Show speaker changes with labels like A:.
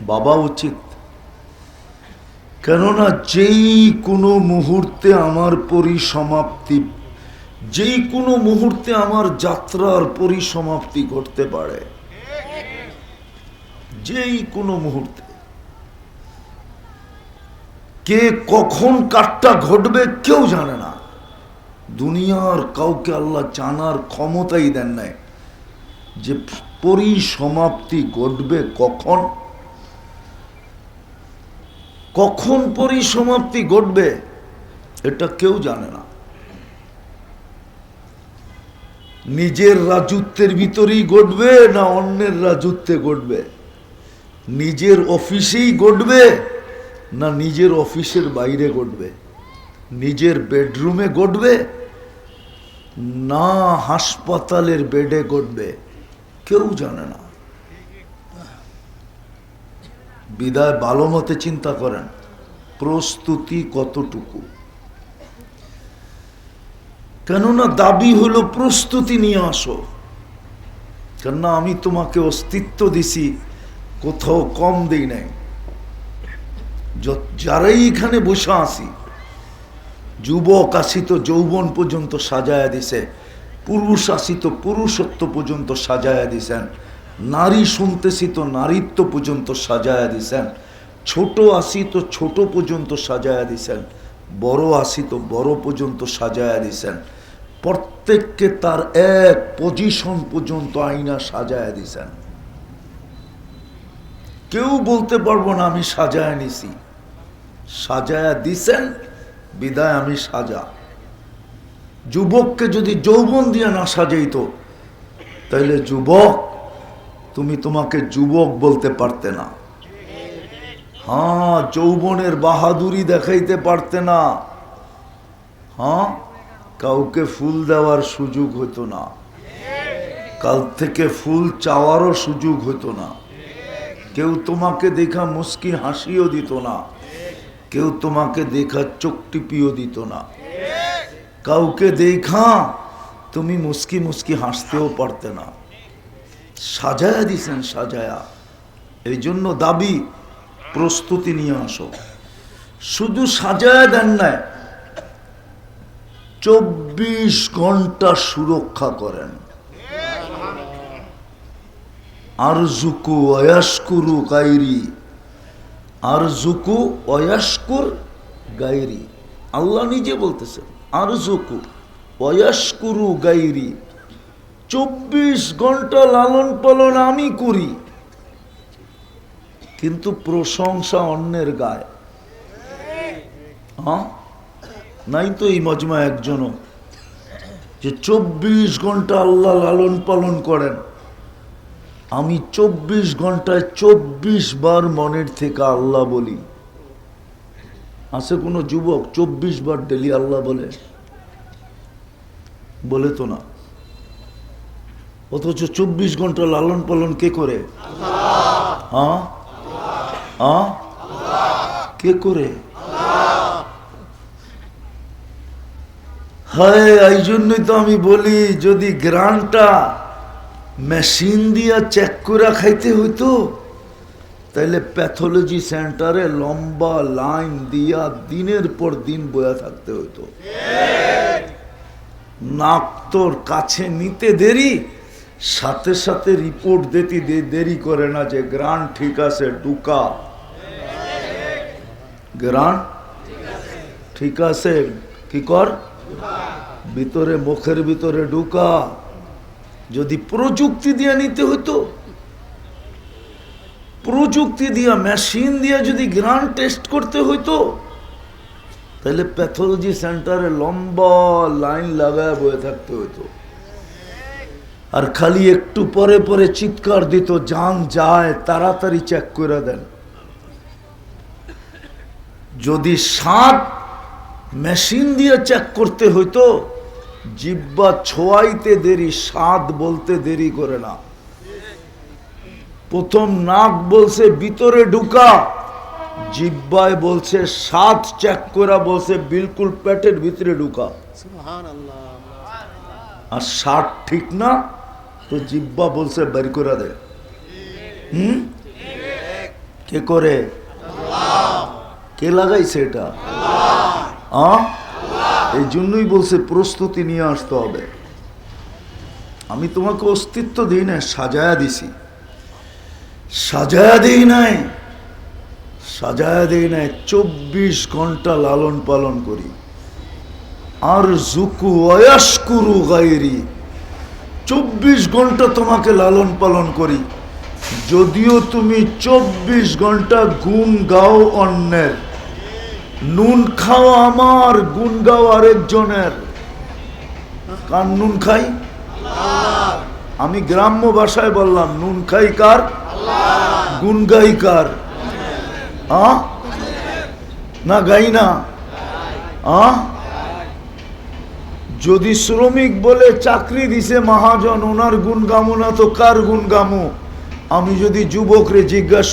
A: ভাবা উচিত। কেননা যেই কোনো মুহূর্তে আমার পরিসমাপ্তি, যেই কোনো মুহূর্তে আমার যাত্রার পরিসমাপ্তি ঘটতে পারে, যেই কোনো মুহূর্তে। কে কখন কাটটা ঘটবে কেউ জানে না। দুনিয়ার কাউকে আল্লাহ জানার ক্ষমতাই দেন নাই যে পরিসমাপ্তি ঘটবে কখন, কখন পরিসমাপ্তি ঘটবে এটা কেউ জানে না। নিজের রাজত্বের ভিতরেই ঘটবে না অন্যের রাজত্বে ঘটবে, নিজের অফিসেই ঘটবে না নিজের অফিসের বাইরে ঘটবে, নিজের বেডরুমে ঘটবে না হাসপাতালের বেডে ঘটবে, কেউ জানে না। বিদায় ভালো মতে চিন্তা করেন প্রস্তুতি কতটুকু। কেননা দাবি হলো প্রস্তুতি নিয়ে আসো, কেননা আমি তোমাকে অস্তিত্ব দিছি, কোথাও কম দেই নাই। যারাই এখানে বসে আসি, যুবক আসি তো যৌবন পর্যন্ত সাজায়া দিছে, পুরুষ আসি তো পুরুষত্ব পর্যন্ত সাজায়া দিছেন, নারী শুনতেছি তো নারীত্ব পর্যন্ত সাজায়া দিছেন, ছোট আসি তো ছোট পর্যন্ত সাজায়া দিছেন, বড় আসি তো বড় পর্যন্ত সাজায়া দিছেন। প্রত্যেককে তার এক পজিশন পর্যন্ত আইনা সাজায়া দিছেন। কেউ বলতে পারবো না আমি সাজায়া নিছি, সাজায়া দিছেন বিদায় আমি সাজা। যুবককে যদি যৌবন দিয়ে না সাজাইতো তাইলে যুবক তুমি তোমাকে যুবক বলতে পারতে না। হ্যাঁ, যৌবনের বাহাদুরি দেখাইতে পারতে না। হ্যাঁ, কাউকে ফুল দেওয়ার সুযোগ হতো না, কাল থেকে ফুল চাওয়ারও সুযোগ হতো না, কেউ তোমাকে দেখা মুস্কি হাসিও দিত না, কেউ তোমাকে দেখা চোখ টিপিও দিত না, কাউকে দেখা তুমি মুস্কি মুস্কি হাসতেও পারতে না। সাজায়া দিছেন, সাজায়া। এই জন্য দাবি প্রস্তুতি নিয়ে আসো। শুধু সাজায়া দেন না, 24 ঘন্টা সুরক্ষা করেন। আরজুকু ওয়াশকুরু গায়রি, আরজুকু ওয়াশকুর গায়রি। আল্লাহ নিজে বলতেছেন আরজুকু ওয়াশকুরু গায়রি, 24 ঘন্টা লালন পালন আমি করি, কিন্তু প্রশংসা অন্যের গায়ে। হ্যাঁ, নাই তো এই মজমা একজনও যে 24 ঘন্টা আল্লাহ লালন পালন করেন। আমি 24 ঘন্টায় 24 বার মনের থেকে আল্লাহ বলি। আছে কোনো যুবক 24 বার ডেলি আল্লাহ বলে? বলে তো না। অথচ 24 ঘন্টা লালন পালন কে করে? হ্যাঁ, হ্যাঁ, কে করে? হ্যাঁ, এই জন্যই তো আমি বলি যদি গ্রানটা মেশিন দিয়া চেক করে খাইতে হইতো তাহলে প্যাথোলজি সেন্টারে লম্বা লাইন দিয়া দিনের পর দিন বয়া থাকতে হইতো। নাক তোর কাছে নিতে দেরি, সাথে সাথে রিপোর্ট দিতে দেরি করে না যে গ্রান ঠিক আছে, ঢুকা। গ্রান ঠিক আছে, কি কর? ভিতরে, মুখের ভিতরে ঢুকা। যদি প্রযুক্তি দিয়ে নিতে হতো, প্রযুক্তি দিয়া মেশিন দিয়া যদি গ্রান টেস্ট করতে হইতো তাহলে প্যাথোলজি সেন্টারে লম্বা লাইন লাগায় বয়ে থাকতে হইতো। আর খালি একটু পরে পরে চিৎকার দিত, জান যায়, তাড়াতাড়ি চেক করে দেন। যদি স্বাদ মেশিন দিয়ে চেক করতে হইতো, জিহ্বা ছোঁয়াইতে দেরি, স্বাদ বলতে দেরি করে না। প্রথম নাক বলছে ভিতরে ঢুকা, জিহ্বায় বলছে স্বাদ চেক করা, বলছে বিলকুল পেটের ভিতরে ঢুকা। আর স্বাদ ঠিক না তো জিহ্বা বলছে বের করে দে। কে করে? কে লাগাইছে এটা? এই জন্যই বলছে প্রস্তুতি নিয়ে আসতে হবে। আমি তোমাকে অস্তিত্ব দিই না, সাজায়া দিছি। সাজায়া দিই নাই, সাজায়া দিই নাই, 24 ঘন্টা লালন পালন করি। আর জুকু অয়াসকুরু গায়রি, 24 ঘন্টা তোমাকে লালন পালন করি। যদিও তুমি 24 ঘন্টা গুণ গাও অন্যের, নুন খাও আমার, গুণ গাও আরেকজনের। কার নুন খাই? আমি গ্রাম্য ভাষায় বললাম, নুন খাই কার? গুণ গাই কার? না গাই না? যদি শ্রমিক বলে চাকরি দিছে মহাজন, ওনার গুণ গামু না তো কার গুণ গামু? আমি যদি যুবকরে জিজ্ঞাসা